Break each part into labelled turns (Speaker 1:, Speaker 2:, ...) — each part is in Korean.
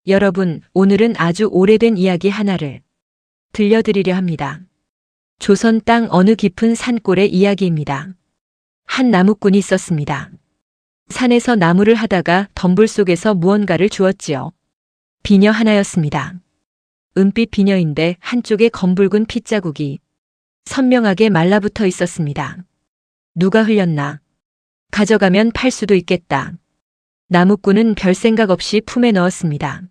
Speaker 1: 여러분, 오늘은 아주 오래된 이야기 하나를 들려드리려 합니다. 조선 땅 어느 깊은 산골의 이야기입니다. 한 나무꾼이 있었습니다. 산에서 나무를 하다가 덤불 속에서 무언가를 주었지요. 비녀 하나였습니다. 은빛 비녀인데 한쪽에 검붉은 핏자국이 선명하게 말라붙어 있었습니다. 누가 흘렸나? 가져가면 팔 수도 있겠다. 나무꾼은 별 생각 없이 품에 넣었습니다.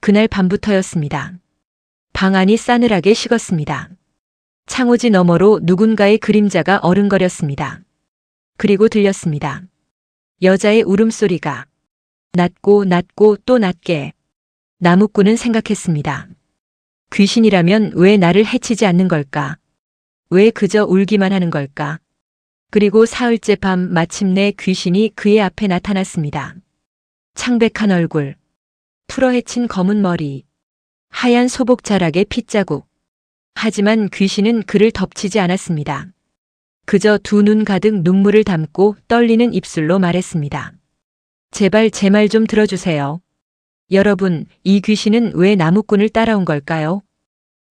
Speaker 1: 그날 밤부터였습니다. 방 안이 싸늘하게 식었습니다. 창호지 너머로 누군가의 그림자가 어른거렸습니다. 그리고 들렸습니다. 여자의 울음소리가 낮고 낮고 또 낮게. 나무꾼은 생각했습니다. 귀신이라면 왜 나를 해치지 않는 걸까? 왜 그저 울기만 하는 걸까? 그리고 사흘째 밤 마침내 귀신이 그의 앞에 나타났습니다. 창백한 얼굴, 풀어헤친 검은 머리, 하얀 소복 자락의 핏자국. 하지만 귀신은 그를 덮치지 않았습니다. 그저 두 눈 가득 눈물을 담고 떨리는 입술로 말했습니다. 제발 제 말 좀 들어주세요. 여러분, 이 귀신은 왜 나무꾼을 따라온 걸까요?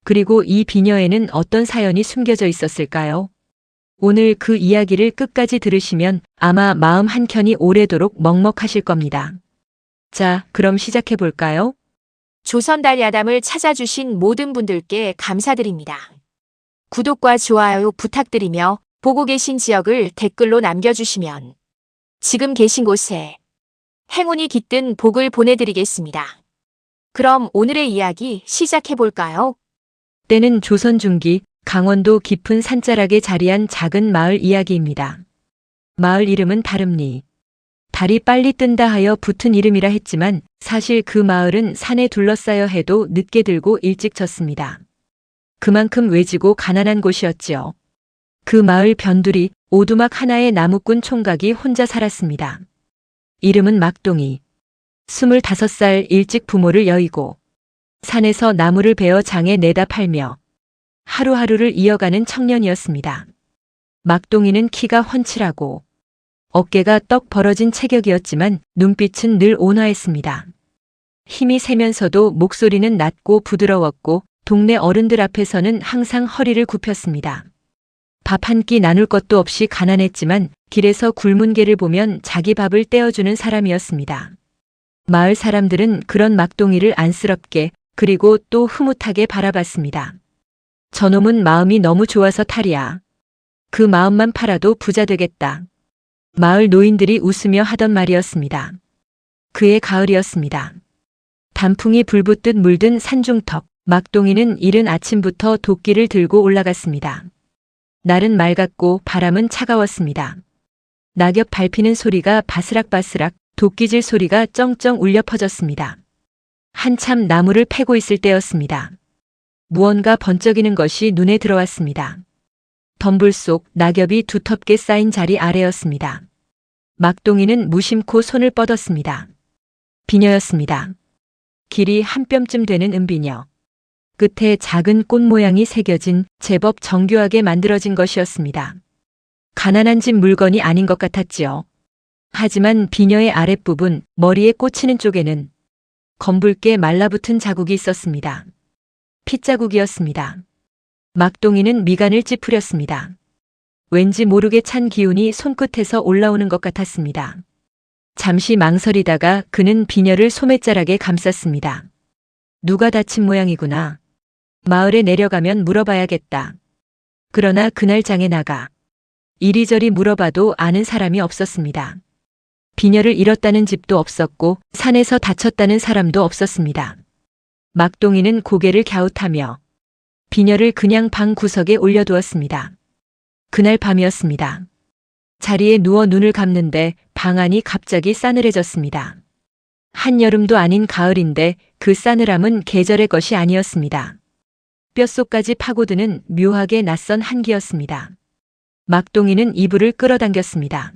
Speaker 1: 그리고 이 비녀에는 어떤 사연이 숨겨져 있었을까요? 오늘 그 이야기를 끝까지 들으시면 아마 마음 한켠이 오래도록 먹먹하실 겁니다. 자, 그럼 시작해 볼까요?
Speaker 2: 조선다리 아담을 찾아주신 모든 분들께 감사드립니다. 구독과 좋아요 부탁드리며 보고 계신 지역을 댓글로 남겨주시면 지금 계신 곳에 행운이 깃든 복을 보내드리겠습니다. 그럼 오늘의 이야기 시작해 볼까요?
Speaker 1: 때는 조선 중기 강원도 깊은 산자락에 자리한 작은 마을 이야기입니다. 마을 이름은 다름리. 달이 빨리 뜬다 하여 붙은 이름이라 했지만 사실 그 마을은 산에 둘러싸여 해도 늦게 들고 일찍 졌습니다. 그만큼 외지고 가난한 곳이었지요. 그 마을 변두리 오두막 하나의 나무꾼 총각이 혼자 살았습니다. 이름은 막동이. 25살 일찍 부모를 여의고 산에서 나무를 베어 장에 내다 팔며 하루하루를 이어가는 청년이었습니다. 막동이는 키가 훤칠하고 어깨가 떡 벌어진 체격이었지만 눈빛은 늘 온화했습니다. 힘이 세면서도 목소리는 낮고 부드러웠고 동네 어른들 앞에서는 항상 허리를 굽혔습니다. 밥 한 끼 나눌 것도 없이 가난했지만 길에서 굶은 개를 보면 자기 밥을 떼어주는 사람이었습니다. 마을 사람들은 그런 막동이를 안쓰럽게 그리고 또 흐뭇하게 바라봤습니다. 저놈은 마음이 너무 좋아서 탈이야. 그 마음만 팔아도 부자 되겠다. 마을 노인들이 웃으며 하던 말이었습니다. 그의 가을이었습니다. 단풍이 불붙듯 물든 산중턱, 막동이는 이른 아침부터 도끼를 들고 올라갔습니다. 날은 맑았고 바람은 차가웠습니다. 낙엽 밟히는 소리가 바스락바스락, 도끼질 소리가 쩡쩡 울려 퍼졌습니다. 한참 나무를 패고 있을 때였습니다. 무언가 번쩍이는 것이 눈에 들어왔습니다. 덤불 속 낙엽이 두텁게 쌓인 자리 아래였습니다. 막동이는 무심코 손을 뻗었습니다. 비녀였습니다. 길이 한 뼘쯤 되는 은비녀. 끝에 작은 꽃 모양이 새겨진 제법 정교하게 만들어진 것이었습니다. 가난한 집 물건이 아닌 것 같았지요. 하지만 비녀의 아랫부분, 머리에 꽂히는 쪽에는 검붉게 말라붙은 자국이 있었습니다. 핏자국이었습니다. 막동이는 미간을 찌푸렸습니다. 왠지 모르게 찬 기운이 손끝에서 올라오는 것 같았습니다. 잠시 망설이다가 그는 비녀를 소매자락에 감쌌습니다. 누가 다친 모양이구나. 마을에 내려가면 물어봐야겠다. 그러나 그날 장에 나가 이리저리 물어봐도 아는 사람이 없었습니다. 비녀를 잃었다는 집도 없었고 산에서 다쳤다는 사람도 없었습니다. 막동이는 고개를 갸웃하며 비녀를 그냥 방 구석에 올려두었습니다. 그날 밤이었습니다. 자리에 누워 눈을 감는데 방 안이 갑자기 싸늘해졌습니다. 한여름도 아닌 가을인데 그 싸늘함은 계절의 것이 아니었습니다. 뼛속까지 파고드는 묘하게 낯선 한기였습니다. 막동이는 이불을 끌어당겼습니다.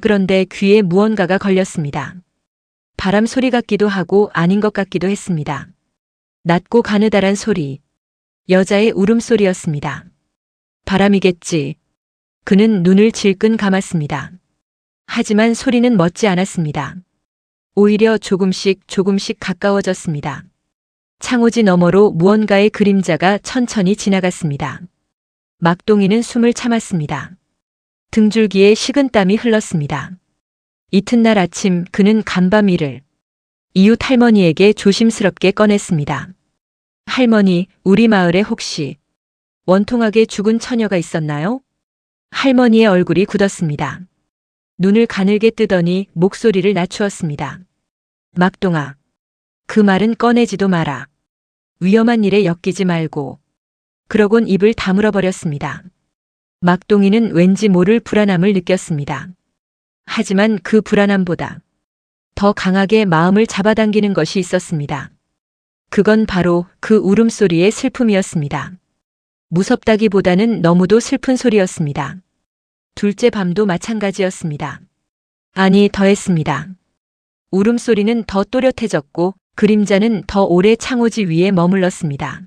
Speaker 1: 그런데 귀에 무언가가 걸렸습니다. 바람 소리 같기도 하고 아닌 것 같기도 했습니다. 낮고 가느다란 소리. 여자의 울음소리였습니다. 바람이겠지. 그는 눈을 질끈 감았습니다. 하지만 소리는 멎지 않았습니다. 오히려 조금씩 가까워졌습니다. 창호지 너머로 무언가의 그림자가 천천히 지나갔습니다. 막동이는 숨을 참았습니다. 등줄기에 식은땀이 흘렀습니다. 이튿날 아침 그는 간밤일을 이웃 할머니에게 조심스럽게 꺼냈습니다. 할머니, 우리 마을에 혹시 원통하게 죽은 처녀가 있었나요? 할머니의 얼굴이 굳었습니다. 눈을 가늘게 뜨더니 목소리를 낮추었습니다. 막동아, 그 말은 꺼내지도 마라. 위험한 일에 엮이지 말고. 그러곤 입을 다물어 버렸습니다. 막동이는 왠지 모를 불안함을 느꼈습니다. 하지만 그 불안함보다 더 강하게 마음을 잡아당기는 것이 있었습니다. 그건 바로 그 울음소리의 슬픔이었습니다. 무섭다기보다는 너무도 슬픈 소리였습니다. 둘째 밤도 마찬가지였습니다. 아니, 더했습니다. 울음소리는 더 또렷해졌고 그림자는 더 오래 창호지 위에 머물렀습니다.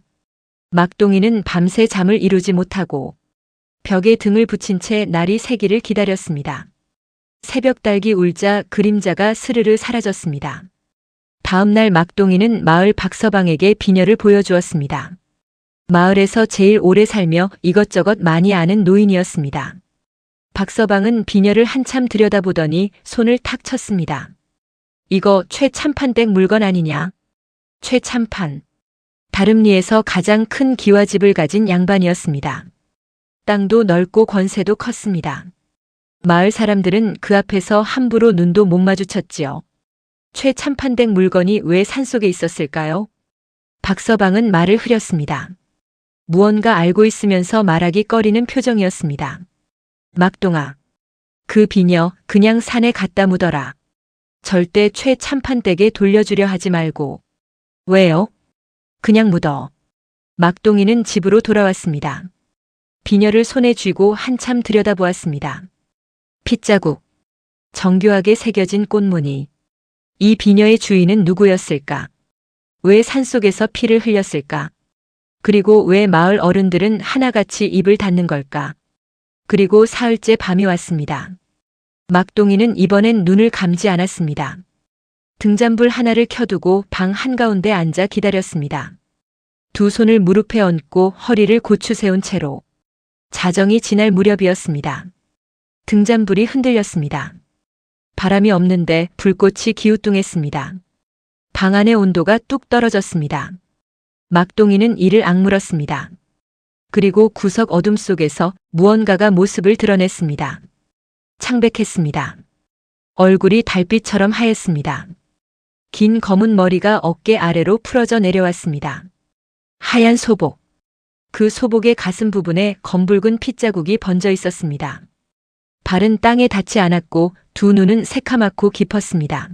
Speaker 1: 막동이는 밤새 잠을 이루지 못하고 벽에 등을 붙인 채 날이 새기를 기다렸습니다. 새벽 닭이 울자 그림자가 스르르 사라졌습니다. 다음 날 막동이는 마을 박서방에게 비녀를 보여주었습니다. 마을에서 제일 오래 살며 이것저것 많이 아는 노인이었습니다. 박서방은 비녀를 한참 들여다보더니 손을 탁 쳤습니다. 이거 최참판댁 물건 아니냐? 최참판. 다름리에서 가장 큰 기와집을 가진 양반이었습니다. 땅도 넓고 권세도 컸습니다. 마을 사람들은 그 앞에서 함부로 눈도 못 마주쳤지요. 최참판댁 물건이 왜 산속에 있었을까요? 박서방은 말을 흐렸습니다. 무언가 알고 있으면서 말하기 꺼리는 표정이었습니다. 막동아, 그 비녀 그냥 산에 갖다 묻어라. 절대 최참판댁에 돌려주려 하지 말고. 왜요? 그냥 묻어. 막동이는 집으로 돌아왔습니다. 비녀를 손에 쥐고 한참 들여다보았습니다. 핏자국, 정교하게 새겨진 꽃무늬. 이 비녀의 주인은 누구였을까? 왜 산속에서 피를 흘렸을까? 그리고 왜 마을 어른들은 하나같이 입을 닫는 걸까? 그리고 사흘째 밤이 왔습니다. 막동이는 이번엔 눈을 감지 않았습니다. 등잔불 하나를 켜두고 방 한가운데 앉아 기다렸습니다. 두 손을 무릎에 얹고 허리를 고추 세운 채로 자정이 지날 무렵이었습니다. 등잔불이 흔들렸습니다. 바람이 없는데 불꽃이 기우뚱했습니다. 방 안의 온도가 뚝 떨어졌습니다. 막동이는 이를 악물었습니다. 그리고 구석 어둠 속에서 무언가가 모습을 드러냈습니다. 창백했습니다. 얼굴이 달빛처럼 하였습니다. 긴 검은 머리가 어깨 아래로 풀어져 내려왔습니다. 하얀 소복. 그 소복의 가슴 부분에 검붉은 핏자국이 번져 있었습니다. 발은 땅에 닿지 않았고 두 눈은 새카맣고 깊었습니다.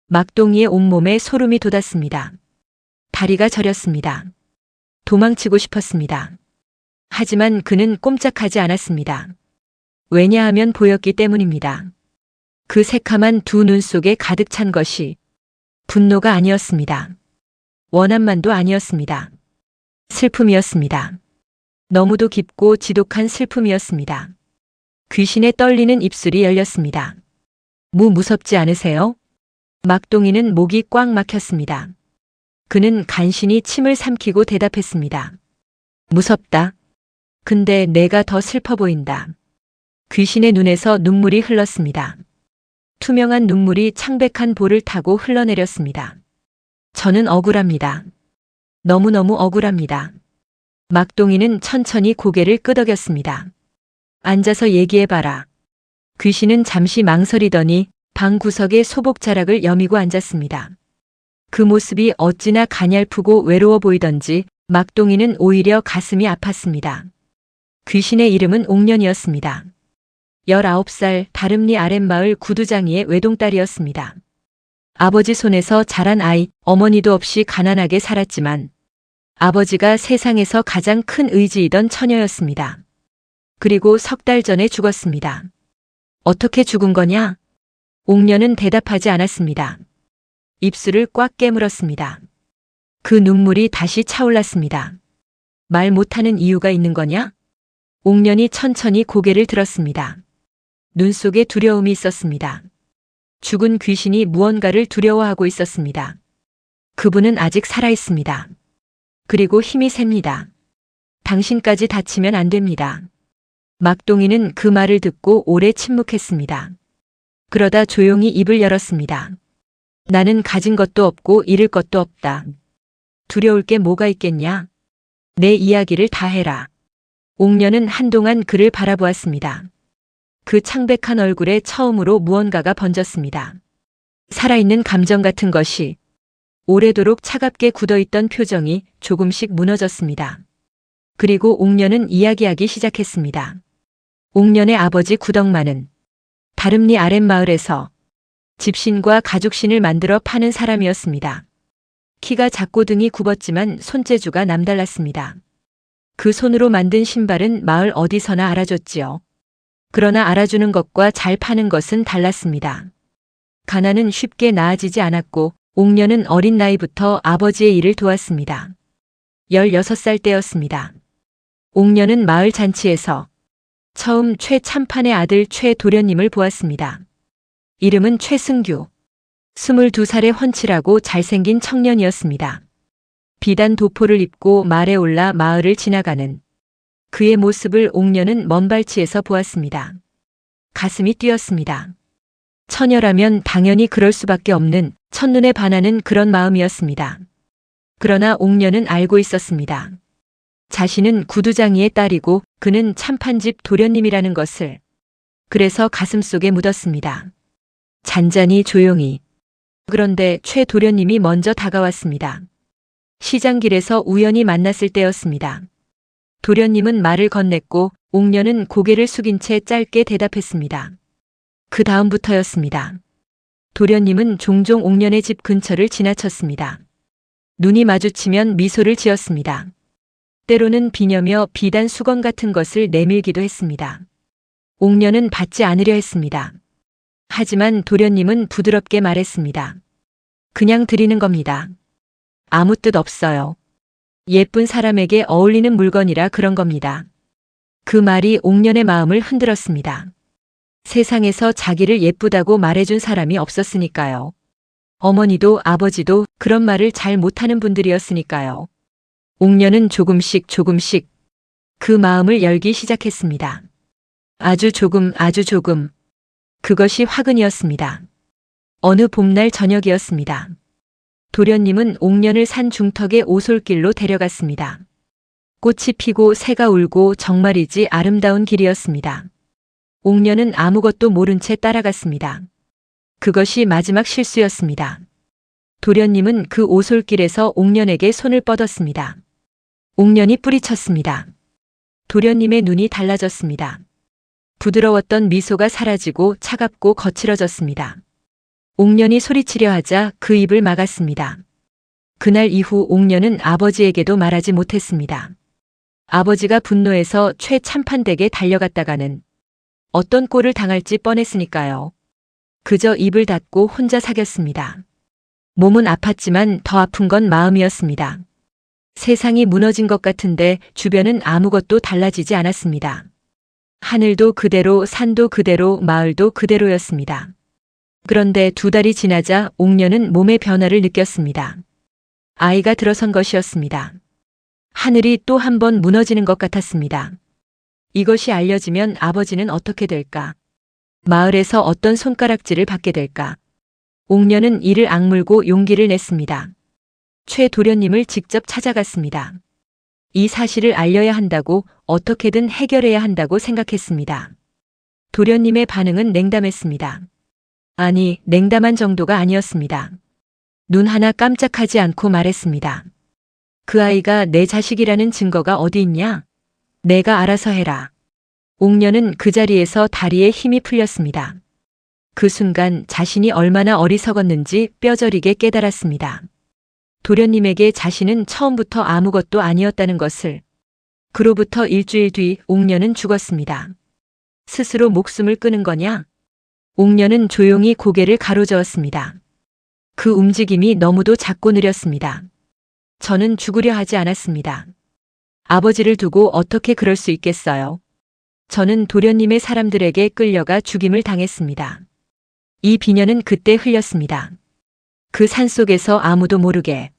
Speaker 1: 막동이의 온몸에 소름이 돋았습니다. 다리가 저렸습니다. 도망치고 싶었습니다. 하지만 그는 꼼짝하지 않았습니다. 왜냐하면 보였기 때문입니다. 그 새카만 두 눈 속에 가득 찬 것이 분노가 아니었습니다. 원한만도 아니었습니다. 슬픔이었습니다. 너무도 깊고 지독한 슬픔이었습니다. 귀신의 떨리는 입술이 열렸습니다. 무섭지 않으세요? 막동이는 목이 꽉 막혔습니다. 그는 간신히 침을 삼키고 대답했습니다. 무섭다. 근데 내가 더 슬퍼 보인다. 귀신의 눈에서 눈물이 흘렀습니다. 투명한 눈물이 창백한 볼을 타고 흘러내렸습니다. 저는 억울합니다. 너무너무 억울합니다. 막동이는 천천히 고개를 끄덕였습니다. 앉아서 얘기해봐라. 귀신은 잠시 망설이더니 방 구석에 소복 자락을 여미고 앉았습니다. 그 모습이 어찌나 가냘프고 외로워 보이던지 막동이는 오히려 가슴이 아팠습니다. 귀신의 이름은 옥년이었습니다. 19살 다름리 아랫마을 구두장이의 외동딸이었습니다. 아버지 손에서 자란 아이, 어머니도 없이 가난하게 살았지만 아버지가 세상에서 가장 큰 의지이던 처녀였습니다. 그리고 석 달 전에 죽었습니다. 어떻게 죽은 거냐? 옥년은 대답하지 않았습니다. 입술을 꽉 깨물었습니다. 그 눈물이 다시 차올랐습니다. 말 못하는 이유가 있는 거냐? 옥년이 천천히 고개를 들었습니다. 눈 속에 두려움이 있었습니다. 죽은 귀신이 무언가를 두려워하고 있었습니다. 그분은 아직 살아 있습니다. 그리고 힘이 셉니다. 당신까지 다치면 안 됩니다. 막동이는 그 말을 듣고 오래 침묵했습니다. 그러다 조용히 입을 열었습니다. 나는 가진 것도 없고 잃을 것도 없다. 두려울 게 뭐가 있겠냐? 내 이야기를 다 해라. 옥녀는 한동안 그를 바라보았습니다. 그 창백한 얼굴에 처음으로 무언가가 번졌습니다. 살아있는 감정 같은 것이. 오래도록 차갑게 굳어있던 표정이 조금씩 무너졌습니다. 그리고 옥녀는 이야기하기 시작했습니다. 옥년의 아버지 구덕만은 다름리 아랫마을에서 집신과 가죽신을 만들어 파는 사람이었습니다. 키가 작고 등이 굽었지만 손재주가 남달랐습니다. 그 손으로 만든 신발은 마을 어디서나 알아줬지요. 그러나 알아주는 것과 잘 파는 것은 달랐습니다. 가난은 쉽게 나아지지 않았고 옥년은 어린 나이부터 아버지의 일을 도왔습니다. 16살 때였습니다. 옥년은 마을 잔치에서 처음 최참판의 아들 최도련님을 보았습니다. 이름은 최승규. 22살의 훤칠하고 잘생긴 청년이었습니다. 비단 도포를 입고 말에 올라 마을을 지나가는 그의 모습을 옥년은 먼 발치에서 보았습니다. 가슴이 뛰었습니다. 처녀라면 당연히 그럴 수밖에 없는 첫눈에 반하는 그런 마음이었습니다. 그러나 옥년은 알고 있었습니다. 자신은 구두장이의 딸이고 그는 참판집 도련님이라는 것을. 그래서 가슴속에 묻었습니다. 잔잔히 조용히. 그런데 최 도련님이 먼저 다가왔습니다. 시장길에서 우연히 만났을 때였습니다. 도련님은 말을 건넸고 옥년은 고개를 숙인 채 짧게 대답했습니다. 그 다음부터였습니다. 도련님은 종종 옥년의 집 근처를 지나쳤습니다. 눈이 마주치면 미소를 지었습니다. 때로는 비녀며 비단 수건 같은 것을 내밀기도 했습니다. 옥년은 받지 않으려 했습니다. 하지만 도련님은 부드럽게 말했습니다. 그냥 드리는 겁니다. 아무 뜻 없어요. 예쁜 사람에게 어울리는 물건이라 그런 겁니다. 그 말이 옥년의 마음을 흔들었습니다. 세상에서 자기를 예쁘다고 말해준 사람이 없었으니까요. 어머니도 아버지도 그런 말을 잘 못하는 분들이었으니까요. 옥년은 조금씩 그 마음을 열기 시작했습니다. 아주 조금. 그것이 화근이었습니다. 어느 봄날 저녁이었습니다. 도련님은 옥년을 산 중턱의 오솔길로 데려갔습니다. 꽃이 피고 새가 울고 정말이지 아름다운 길이었습니다. 옥년은 아무것도 모른 채 따라갔습니다. 그것이 마지막 실수였습니다. 도련님은 그 오솔길에서 옥년에게 손을 뻗었습니다. 옥년이 뿌리쳤습니다. 도련님의 눈이 달라졌습니다. 부드러웠던 미소가 사라지고 차갑고 거칠어졌습니다. 옥년이 소리치려 하자 그 입을 막았습니다. 그날 이후 옥년은 아버지에게도 말하지 못했습니다. 아버지가 분노해서 최참판댁에 달려갔다가는 어떤 꼴을 당할지 뻔했으니까요. 그저 입을 닫고 혼자 사겼습니다. 몸은 아팠지만 더 아픈 건 마음이었습니다. 세상이 무너진 것 같은데 주변은 아무것도 달라지지 않았습니다. 하늘도 그대로, 산도 그대로, 마을도 그대로였습니다. 그런데 2달이 지나자 옥년은 몸의 변화를 느꼈습니다. 아이가 들어선 것이었습니다. 하늘이 또 한 번 무너지는 것 같았습니다. 이것이 알려지면 아버지는 어떻게 될까? 마을에서 어떤 손가락질을 받게 될까? 옥년은 이를 악물고 용기를 냈습니다. 최 도련님을 직접 찾아갔습니다. 이 사실을 알려야 한다고, 어떻게든 해결해야 한다고 생각했습니다. 도련님의 반응은 냉담했습니다. 아니, 냉담한 정도가 아니었습니다. 눈 하나 깜짝하지 않고 말했습니다. 그 아이가 내 자식이라는 증거가 어디 있냐? 내가 알아서 해라. 옥년은 그 자리에서 다리에 힘이 풀렸습니다. 그 순간 자신이 얼마나 어리석었는지 뼈저리게 깨달았습니다. 도련님에게 자신은 처음부터 아무것도 아니었다는 것을. 그로부터 일주일 뒤 옥년은 죽었습니다. 스스로 목숨을 끊은 거냐? 옥년은 조용히 고개를 가로저었습니다. 그 움직임이 너무도 작고 느렸습니다. 저는 죽으려 하지 않았습니다. 아버지를 두고 어떻게 그럴 수 있겠어요? 저는 도련님의 사람들에게 끌려가 죽임을 당했습니다. 이 비녀는 그때 흘렸습니다. 그 산속에서 아무도 모르게.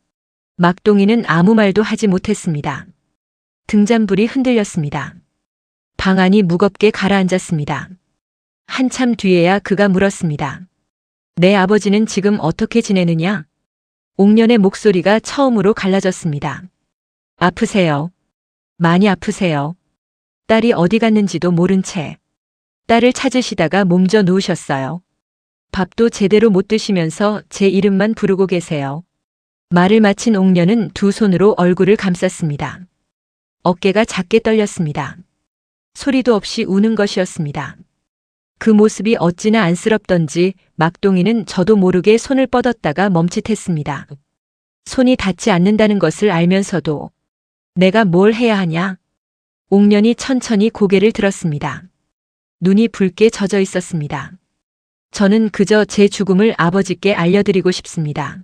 Speaker 1: 막동이는 아무 말도 하지 못했습니다. 등잔불이 흔들렸습니다. 방 안이 무겁게 가라앉았습니다. 한참 뒤에야 그가 물었습니다. 내 아버지는 지금 어떻게 지내느냐? 옥년의 목소리가 처음으로 갈라졌습니다. 아프세요. 많이 아프세요. 딸이 어디 갔는지도 모른 채 딸을 찾으시다가 몸져 누우셨어요. 밥도 제대로 못 드시면서 제 이름만 부르고 계세요. 말을 마친 옥년은 두 손으로 얼굴을 감쌌습니다. 어깨가 작게 떨렸습니다. 소리도 없이 우는 것이었습니다. 그 모습이 어찌나 안쓰럽던지 막동이는 저도 모르게 손을 뻗었다가 멈칫했습니다. 손이 닿지 않는다는 것을 알면서도 내가 뭘 해야 하냐? 옥년이 천천히 고개를 들었습니다. 눈이 붉게 젖어 있었습니다. 저는 그저 제 죽음을 아버지께 알려드리고 싶습니다.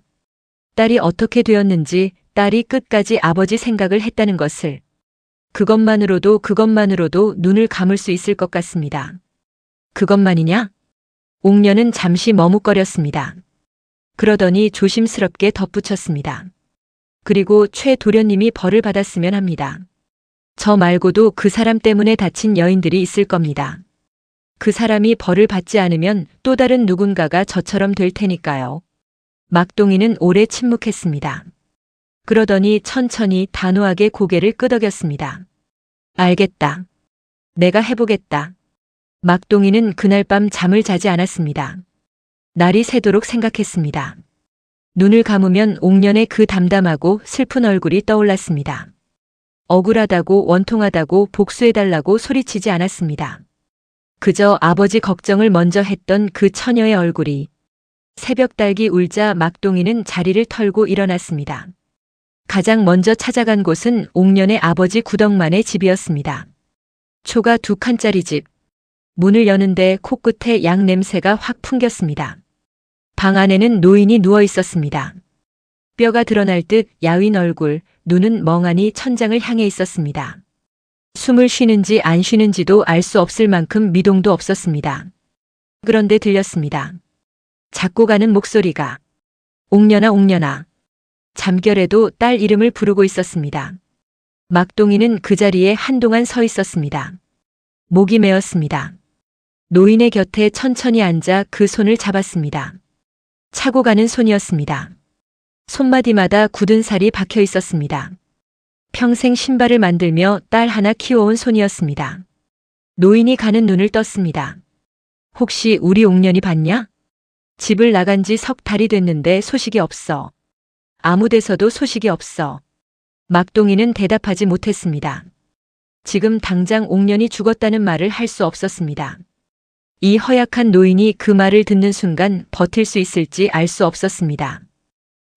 Speaker 1: 딸이 어떻게 되었는지, 딸이 끝까지 아버지 생각을 했다는 것을. 그것만으로도 눈을 감을 수 있을 것 같습니다. 그것만이냐? 옥년은 잠시 머뭇거렸습니다. 그러더니 조심스럽게 덧붙였습니다. 그리고 최 도련님이 벌을 받았으면 합니다. 저 말고도 그 사람 때문에 다친 여인들이 있을 겁니다. 그 사람이 벌을 받지 않으면 또 다른 누군가가 저처럼 될 테니까요. 막동이는 오래 침묵했습니다. 그러더니 천천히 단호하게 고개를 끄덕였습니다. 알겠다. 내가 해보겠다. 막동이는 그날 밤 잠을 자지 않았습니다. 날이 새도록 생각했습니다. 눈을 감으면 옥년의 그 담담하고 슬픈 얼굴이 떠올랐습니다. 억울하다고 원통하다고 복수해달라고 소리치지 않았습니다. 그저 아버지 걱정을 먼저 했던 그 처녀의 얼굴이. 새벽 달기 울자 막동이는 자리를 털고 일어났습니다. 가장 먼저 찾아간 곳은 옥년의 아버지 구덕만의 집이었습니다. 초가 2칸짜리 집. 문을 여는데 코끝에 양 냄새가 확 풍겼습니다. 방 안에는 노인이 누워 있었습니다. 뼈가 드러날 듯 야윈 얼굴, 눈은 멍하니 천장을 향해 있었습니다. 숨을 쉬는지 안 쉬는지도 알 수 없을 만큼 미동도 없었습니다. 그런데 들렸습니다. 작고 가는 목소리가. 옥년아 옥년아. 잠결에도 딸 이름을 부르고 있었습니다. 막동이는 그 자리에 한동안 서 있었습니다. 목이 메었습니다. 노인의 곁에 천천히 앉아 그 손을 잡았습니다. 차고 가는 손이었습니다. 손마디마다 굳은 살이 박혀 있었습니다. 평생 신발을 만들며 딸 하나 키워온 손이었습니다. 노인이 가는 눈을 떴습니다. 혹시 우리 옥년이 봤냐? 집을 나간 지 석 달이 됐는데 소식이 없어. 아무 데서도 소식이 없어. 막동이는 대답하지 못했습니다. 지금 당장 옥년이 죽었다는 말을 할 수 없었습니다. 이 허약한 노인이 그 말을 듣는 순간 버틸 수 있을지 알 수 없었습니다.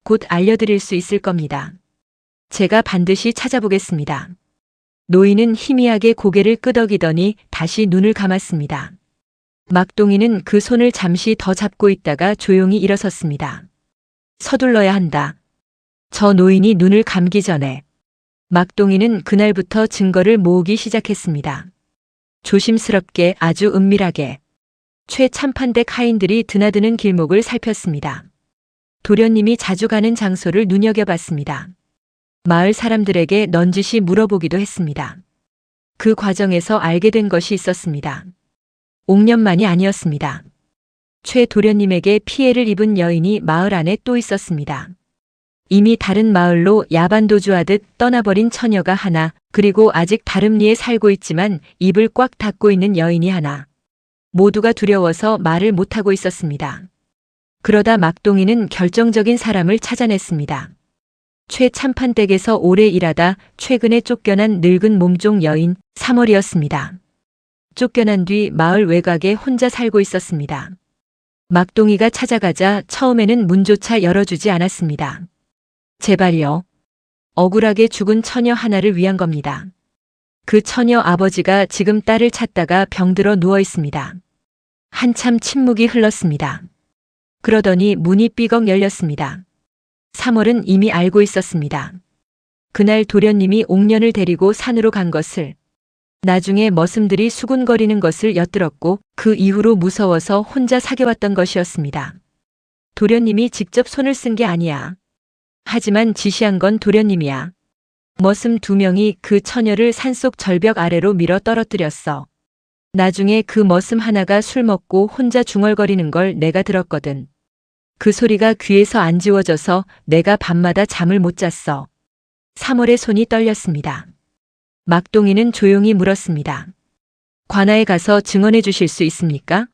Speaker 1: 곧 알려드릴 수 있을 겁니다. 제가 반드시 찾아보겠습니다. 노인은 희미하게 고개를 끄덕이더니 다시 눈을 감았습니다. 막동이는 그 손을 잠시 더 잡고 있다가 조용히 일어섰습니다. 서둘러야 한다. 저 노인이 눈을 감기 전에. 막동이는 그날부터 증거를 모으기 시작했습니다. 조심스럽게 아주 은밀하게. 최참판댁 하인들이 드나드는 길목을 살폈습니다. 도련님이 자주 가는 장소를 눈여겨봤습니다. 마을 사람들에게 넌지시 물어보기도 했습니다. 그 과정에서 알게 된 것이 있었습니다. 옥년만이 아니었습니다. 최 도련님에게 피해를 입은 여인이 마을 안에 또 있었습니다. 이미 다른 마을로 야반도주하듯 떠나버린 처녀가 하나, 그리고 아직 다름리에 살고 있지만 입을 꽉 닫고 있는 여인이 하나. 모두가 두려워서 말을 못하고 있었습니다. 그러다 막동이는 결정적인 사람을 찾아냈습니다. 최 참판댁에서 오래 일하다 최근에 쫓겨난 늙은 몸종 여인 3월이었습니다. 쫓겨난 뒤 마을 외곽에 혼자 살고 있었습니다. 막동이가 찾아가자 처음에는 문조차 열어주지 않았습니다. 제발요. 억울하게 죽은 처녀 하나를 위한 겁니다. 그 처녀 아버지가 지금 딸을 찾다가 병들어 누워 있습니다. 한참 침묵이 흘렀습니다. 그러더니 문이 삐걱 열렸습니다. 3월은 이미 알고 있었습니다. 그날 도련님이 옥년을 데리고 산으로 간 것을. 나중에 머슴들이 수군거리는 것을 엿들었고 그 이후로 무서워서 혼자 사겨왔던 것이었습니다. 도련님이 직접 손을 쓴 게 아니야. 하지만 지시한 건 도련님이야. 머슴 2명이 그 처녀를 산속 절벽 아래로 밀어 떨어뜨렸어. 나중에 그 머슴 하나가 술 먹고 혼자 중얼거리는 걸 내가 들었거든. 그 소리가 귀에서 안 지워져서 내가 밤마다 잠을 못 잤어. 3월의 손이 떨렸습니다. 막동이는 조용히 물었습니다. 관아에 가서 증언해 주실 수 있습니까?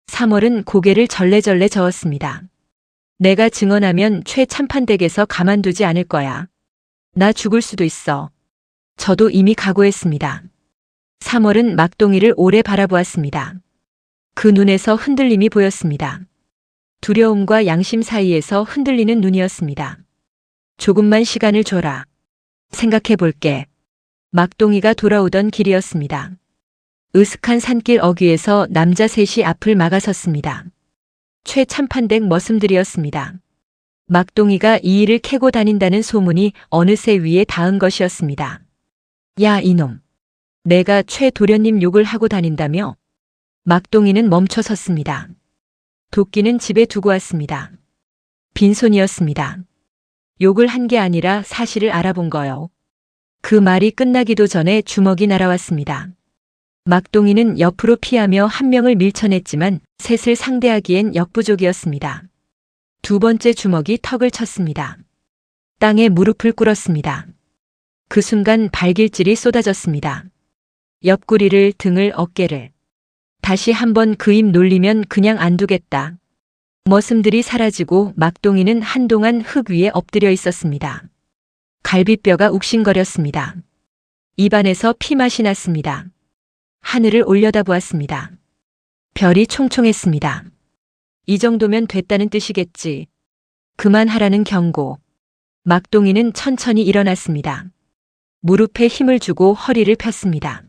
Speaker 1: 3월은 고개를 절레절레 저었습니다. 내가 증언하면 최 참판댁에서 가만두지 않을 거야. 나 죽을 수도 있어. 저도 이미 각오했습니다. 3월은 막동이를 오래 바라보았습니다. 그 눈에서 흔들림이 보였습니다. 두려움과 양심 사이에서 흔들리는 눈이었습니다. 조금만 시간을 줘라. 생각해 볼게. 막동이가 돌아오던 길이었습니다. 으슥한 산길 어귀에서 남자 셋이 앞을 막아섰습니다. 최 참판댁 머슴들이었습니다. 막동이가 이 일을 캐고 다닌다는 소문이 어느새 위에 닿은 것이었습니다. 야 이놈. 내가 최 도련님 욕을 하고 다닌다며? 막동이는 멈춰 섰습니다. 도끼는 집에 두고 왔습니다. 빈손이었습니다. 욕을 한 게 아니라 사실을 알아본 거요. 그 말이 끝나기도 전에 주먹이 날아왔습니다. 막동이는 옆으로 피하며 한 명을 밀쳐냈지만 셋을 상대하기엔 역부족이었습니다. 두 번째 주먹이 턱을 쳤습니다. 땅에 무릎을 꿇었습니다. 그 순간 발길질이 쏟아졌습니다. 옆구리를, 등을, 어깨를. 다시 한번 그 입 놀리면 그냥 안 두겠다. 머슴들이 사라지고 막동이는 한동안 흙 위에 엎드려 있었습니다. 갈비뼈가 욱신거렸습니다. 입안에서 피맛이 났습니다. 하늘을 올려다보았습니다. 별이 총총했습니다. 이 정도면 됐다는 뜻이겠지. 그만하라는 경고. 막동이는 천천히 일어났습니다. 무릎에 힘을 주고 허리를 폈습니다.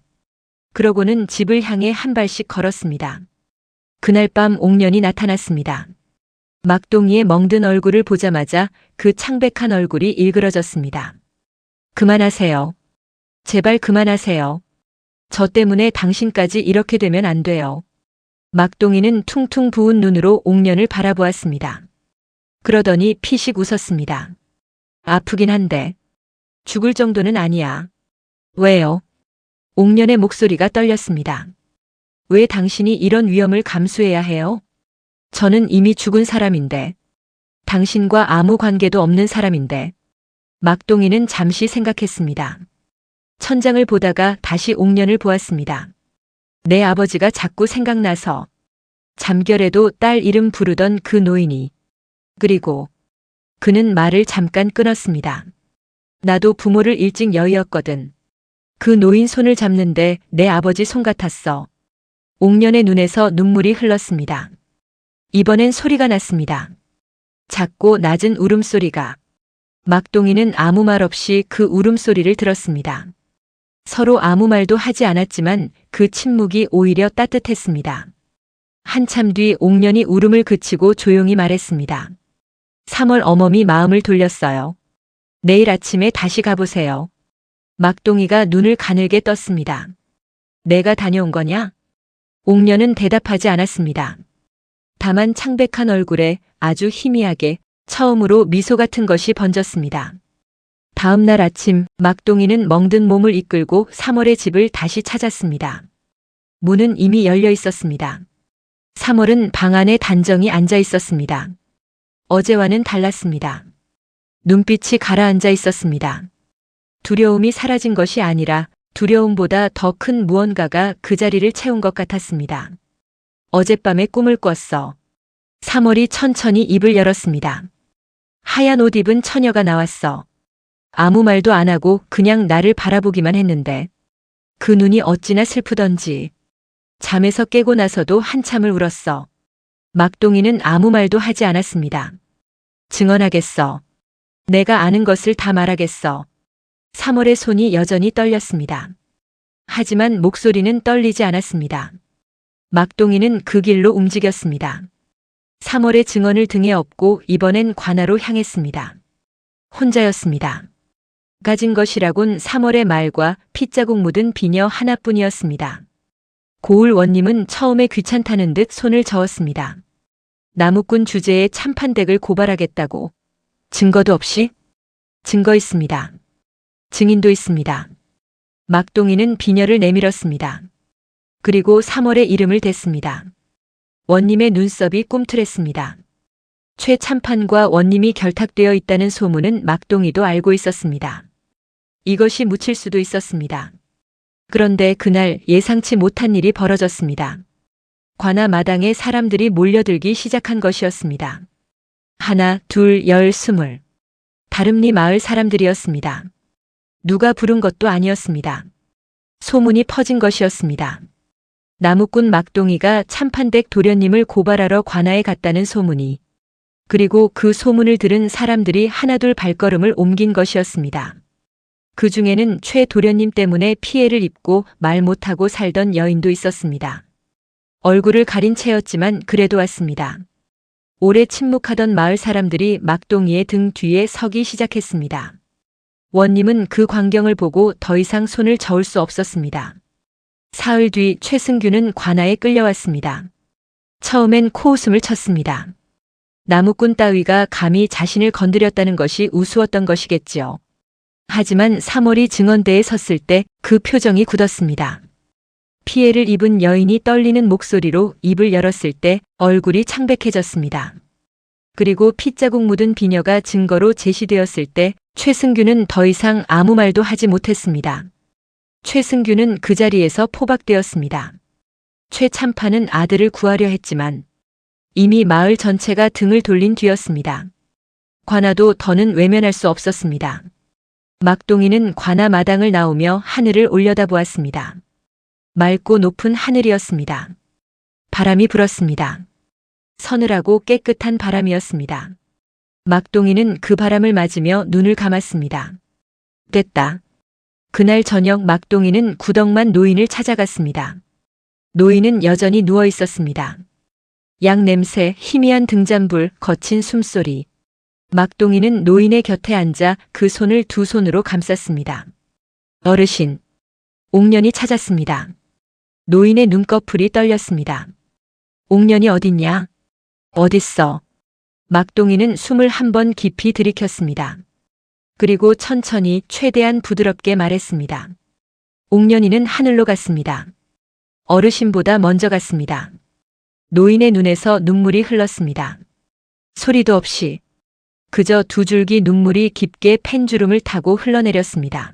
Speaker 1: 그러고는 집을 향해 한 발씩 걸었습니다. 그날 밤 옥년이 나타났습니다. 막동이의 멍든 얼굴을 보자마자 그 창백한 얼굴이 일그러졌습니다. 그만하세요. 제발 그만하세요. 저 때문에 당신까지 이렇게 되면 안 돼요. 막동이는 퉁퉁 부은 눈으로 옥년을 바라보았습니다. 그러더니 피식 웃었습니다. 아프긴 한데 죽을 정도는 아니야. 왜요? 옥년의 목소리가 떨렸습니다. 왜 당신이 이런 위험을 감수해야 해요? 저는 이미 죽은 사람인데. 당신과 아무 관계도 없는 사람인데. 막동이는 잠시 생각했습니다. 천장을 보다가 다시 옥년을 보았습니다. 내 아버지가 자꾸 생각나서. 잠결에도 딸 이름 부르던 그 노인이. 그리고 그는 말을 잠깐 끊었습니다. 나도 부모를 일찍 여의었거든. 그 노인 손을 잡는데 내 아버지 손 같았어. 옥년의 눈에서 눈물이 흘렀습니다. 이번엔 소리가 났습니다. 작고 낮은 울음소리가. 막동이는 아무 말 없이 그 울음소리를 들었습니다. 서로 아무 말도 하지 않았지만 그 침묵이 오히려 따뜻했습니다. 한참 뒤 옥년이 울음을 그치고 조용히 말했습니다. 3월 어멈이 마음을 돌렸어요. 내일 아침에 다시 가보세요. 막동이가 눈을 가늘게 떴습니다. 내가 다녀온 거냐? 옥년은 대답하지 않았습니다. 다만 창백한 얼굴에 아주 희미하게 처음으로 미소 같은 것이 번졌습니다. 다음 날 아침 막동이는 멍든 몸을 이끌고 3월의 집을 다시 찾았습니다. 문은 이미 열려 있었습니다. 3월은 방 안에 단정히 앉아 있었습니다. 어제와는 달랐습니다. 눈빛이 가라앉아 있었습니다. 두려움이 사라진 것이 아니라 두려움보다 더 큰 무언가가 그 자리를 채운 것 같았습니다. 어젯밤에 꿈을 꿨어. 3월이 천천히 입을 열었습니다. 하얀 옷 입은 처녀가 나왔어. 아무 말도 안 하고 그냥 나를 바라보기만 했는데 그 눈이 어찌나 슬프던지. 잠에서 깨고 나서도 한참을 울었어. 막동이는 아무 말도 하지 않았습니다. 증언하겠어. 내가 아는 것을 다 말하겠어. 3월의 손이 여전히 떨렸습니다. 하지만 목소리는 떨리지 않았습니다. 막동이는 그 길로 움직였습니다. 3월의 증언을 등에 업고 이번엔 관아로 향했습니다. 혼자였습니다. 가진 것이라곤 3월의 말과 핏자국 묻은 비녀 하나뿐이었습니다. 고을 원님은 처음에 귀찮다는 듯 손을 저었습니다. 나무꾼 주제에 참판댁을 고발하겠다고. 증거도 없이? 증거 있습니다. 증인도 있습니다. 막동이는 비녀를 내밀었습니다. 그리고 3월의 이름을 댔습니다. 원님의 눈썹이 꿈틀했습니다. 최 참판과 원님이 결탁되어 있다는 소문은 막동이도 알고 있었습니다. 이것이 묻힐 수도 있었습니다. 그런데 그날 예상치 못한 일이 벌어졌습니다. 관아 마당에 사람들이 몰려들기 시작한 것이었습니다. 하나, 둘, 열, 스물. 다름리 마을 사람들이었습니다. 누가 부른 것도 아니었습니다. 소문이 퍼진 것이었습니다. 나무꾼 막동이가 참판댁 도련님을 고발하러 관아에 갔다는 소문이, 그리고 그 소문을 들은 사람들이 하나둘 발걸음을 옮긴 것이었습니다. 그 중에는 최 도련님 때문에 피해를 입고 말 못하고 살던 여인도 있었습니다. 얼굴을 가린 채였지만 그래도 왔습니다. 오래 침묵하던 마을 사람들이 막동이의 등 뒤에 서기 시작했습니다. 원님은 그 광경을 보고 더 이상 손을 저을 수 없었습니다. 사흘 뒤 최승규는 관아에 끌려왔습니다. 처음엔 코웃음을 쳤습니다. 나무꾼 따위가 감히 자신을 건드렸다는 것이 우스웠던 것이겠지요. 하지만 3월이 증언대에 섰을 때 그 표정이 굳었습니다. 피해를 입은 여인이 떨리는 목소리로 입을 열었을 때 얼굴이 창백해졌습니다. 그리고 핏자국 묻은 비녀가 증거로 제시되었을 때 최승규는 더 이상 아무 말도 하지 못했습니다. 최승규는 그 자리에서 포박되었습니다. 최 참판은 아들을 구하려 했지만 이미 마을 전체가 등을 돌린 뒤였습니다. 관아도 더는 외면할 수 없었습니다. 막동이는 관아 마당을 나오며 하늘을 올려다보았습니다. 맑고 높은 하늘이었습니다. 바람이 불었습니다. 서늘하고 깨끗한 바람이었습니다. 막동이는 그 바람을 맞으며 눈을 감았습니다. 됐다. 그날 저녁 막동이는 구덕만 노인을 찾아갔습니다. 노인은 여전히 누워 있었습니다. 약 냄새, 희미한 등잔불, 거친 숨소리. 막동이는 노인의 곁에 앉아 그 손을 두 손으로 감쌌습니다. 어르신. 옥년이 찾았습니다. 노인의 눈꺼풀이 떨렸습니다. 옥년이 어딨냐? 어딨어? 막동이는 숨을 한 번 깊이 들이켰습니다. 그리고 천천히 최대한 부드럽게 말했습니다. 옥년이는 하늘로 갔습니다. 어르신보다 먼저 갔습니다. 노인의 눈에서 눈물이 흘렀습니다. 소리도 없이 그저 두 줄기 눈물이 깊게 펜주름을 타고 흘러내렸습니다.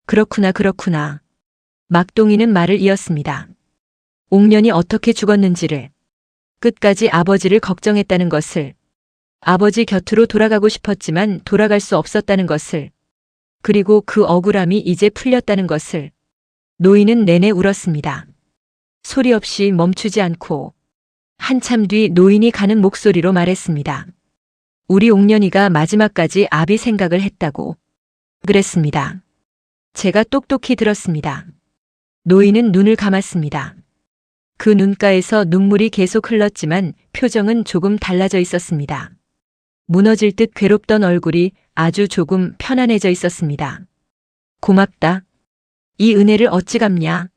Speaker 1: 그렇구나, 그렇구나. 막동이는 말을 이었습니다. 옥년이 어떻게 죽었는지를, 끝까지 아버지를 걱정했다는 것을, 아버지 곁으로 돌아가고 싶었지만 돌아갈 수 없었다는 것을, 그리고 그 억울함이 이제 풀렸다는 것을. 노인은 내내 울었습니다. 소리 없이 멈추지 않고 한참 뒤 노인이 가는 목소리로 말했습니다. 우리 옥년이가 마지막까지 아비 생각을 했다고. 그랬습니다. 제가 똑똑히 들었습니다. 노인은 눈을 감았습니다. 그 눈가에서 눈물이 계속 흘렀지만 표정은 조금 달라져 있었습니다. 무너질 듯 괴롭던 얼굴이 아주 조금 편안해져 있었습니다. 고맙다. 이 은혜를 어찌 갚냐?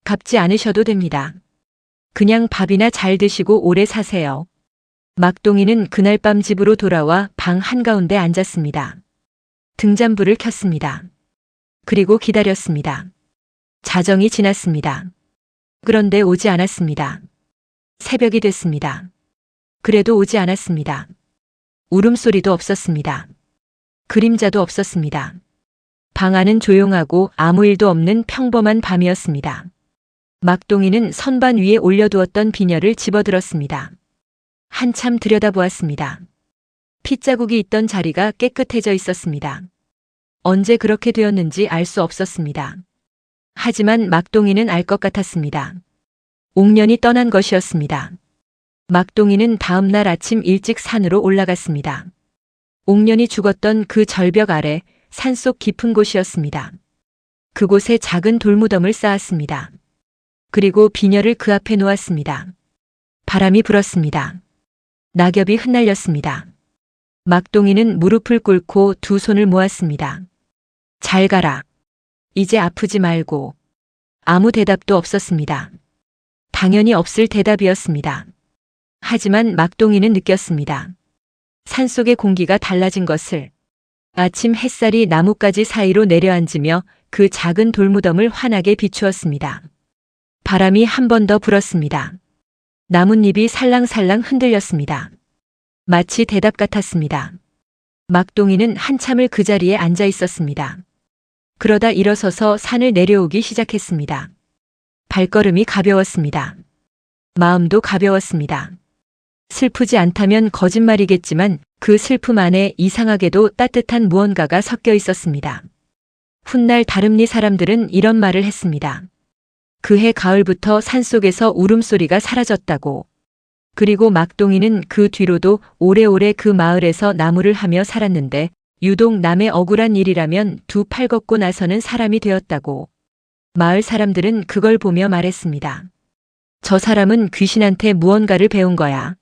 Speaker 1: 갚지 않으셔도 됩니다. 그냥 밥이나 잘 드시고 오래 사세요. 막동이는 그날 밤 집으로 돌아와 방 한가운데 앉았습니다. 등잔불을 켰습니다. 그리고 기다렸습니다. 자정이 지났습니다. 그런데 오지 않았습니다. 새벽이 됐습니다. 그래도 오지 않았습니다. 울음소리도 없었습니다. 그림자도 없었습니다. 방 안은 조용하고 아무 일도 없는 평범한 밤이었습니다. 막동이는 선반 위에 올려두었던 비녀를 집어들었습니다. 한참 들여다보았습니다. 핏자국이 있던 자리가 깨끗해져 있었습니다. 언제 그렇게 되었는지 알 수 없었습니다. 하지만 막동이는 알 것 같았습니다. 옥년이 떠난 것이었습니다. 막동이는 다음 날 아침 일찍 산으로 올라갔습니다. 옥년이 죽었던 그 절벽 아래 산속 깊은 곳이었습니다. 그곳에 작은 돌무덤을 쌓았습니다. 그리고 비녀를 그 앞에 놓았습니다. 바람이 불었습니다. 낙엽이 흩날렸습니다. 막동이는 무릎을 꿇고 두 손을 모았습니다. 잘 가라. 이제 아프지 말고. 아무 대답도 없었습니다. 당연히 없을 대답이었습니다. 하지만 막동이는 느꼈습니다. 산속의 공기가 달라진 것을. 아침 햇살이 나뭇가지 사이로 내려앉으며 그 작은 돌무덤을 환하게 비추었습니다. 바람이 한 번 더 불었습니다. 나뭇잎이 살랑살랑 흔들렸습니다. 마치 대답 같았습니다. 막동이는 한참을 그 자리에 앉아 있었습니다. 그러다 일어서서 산을 내려오기 시작했습니다. 발걸음이 가벼웠습니다. 마음도 가벼웠습니다. 슬프지 않다면 거짓말이겠지만 그 슬픔 안에 이상하게도 따뜻한 무언가가 섞여 있었습니다. 훗날 다름리 사람들은 이런 말을 했습니다. 그해 가을부터 산속에서 울음소리가 사라졌다고. 그리고 막동이는 그 뒤로도 오래오래 그 마을에서 나무를 하며 살았는데 유독 남의 억울한 일이라면 두 팔 걷고 나서는 사람이 되었다고. 마을 사람들은 그걸 보며 말했습니다. 저 사람은 귀신한테 무언가를 배운 거야.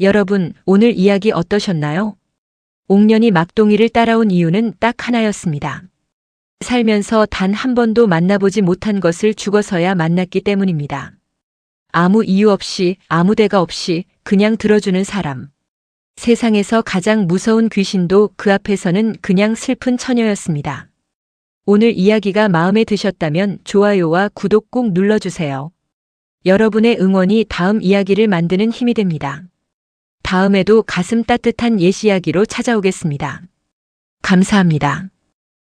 Speaker 1: 여러분, 오늘 이야기 어떠셨나요? 옥년이 막동이를 따라온 이유는 딱 하나였습니다. 살면서 단 한 번도 만나보지 못한 것을 죽어서야 만났기 때문입니다. 아무 이유 없이, 아무 대가 없이 그냥 들어주는 사람. 세상에서 가장 무서운 귀신도 그 앞에서는 그냥 슬픈 처녀였습니다. 오늘 이야기가 마음에 드셨다면 좋아요와 구독 꼭 눌러주세요. 여러분의 응원이 다음 이야기를 만드는 힘이 됩니다. 다음에도 가슴 따뜻한 옛 이야기로 찾아오겠습니다. 감사합니다.